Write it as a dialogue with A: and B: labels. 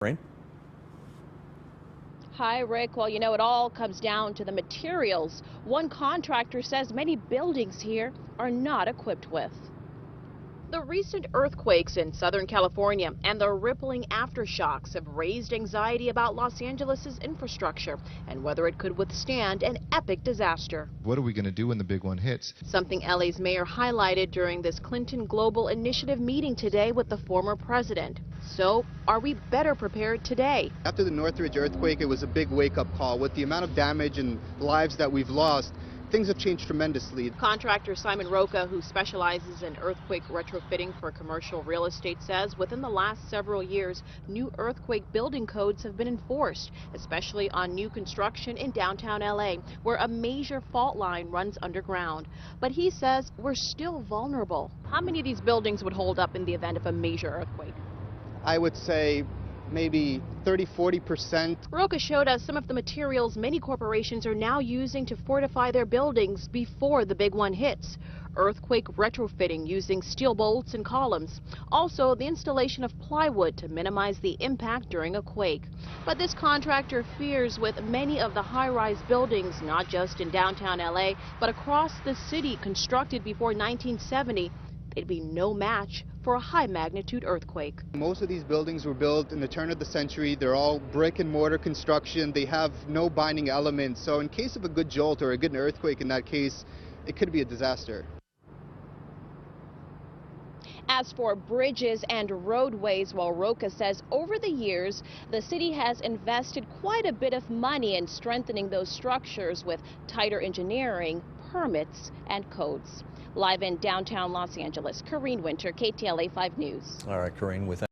A: Rain?
B: Hi, Rick. Well, it all comes down to the materials. One contractor says many buildings here are not equipped with. The recent earthquakes in Southern California and the rippling aftershocks have raised anxiety about Los Angeles' infrastructure and whether it could withstand an epic disaster.
C: What are we going to do when the big one hits?
B: Something LA's mayor highlighted during this Clinton Global Initiative meeting today with the former president. So, are we better prepared today?
D: After the Northridge earthquake, it was a big wake-up call. With the amount of damage and lives that we've lost, things have changed tremendously.
B: Contractor Simon Roca, who specializes in earthquake retrofitting for commercial real estate, says within the last several years, new earthquake building codes have been enforced, especially on new construction in downtown LA, where a major fault line runs underground. But he says we're still vulnerable. How many of these buildings would hold up in the event of a major earthquake?
D: I would say maybe 30–40%.
B: Roca showed us some of the materials many corporations are now using to fortify their buildings before the big one hits. Earthquake retrofitting using steel bolts and columns. Also, the installation of plywood to minimize the impact during a quake. But this contractor fears with many of the high-rise buildings, not just in downtown LA, but across the city constructed before 1970, they'd be no match for a high-magnitude earthquake.
D: Most of these buildings were built in the turn of the century. They're all brick and mortar construction. They have no binding elements. So in case of a good jolt or a good earthquake in that case, it could be a disaster.
B: As for bridges and roadways, well, Roca says over the years, the city has invested quite a bit of money in strengthening those structures with tighter engineering, permits, and codes. Live in downtown Los Angeles, Corrine Winter, KTLA 5 News.
A: All right, Corinne, with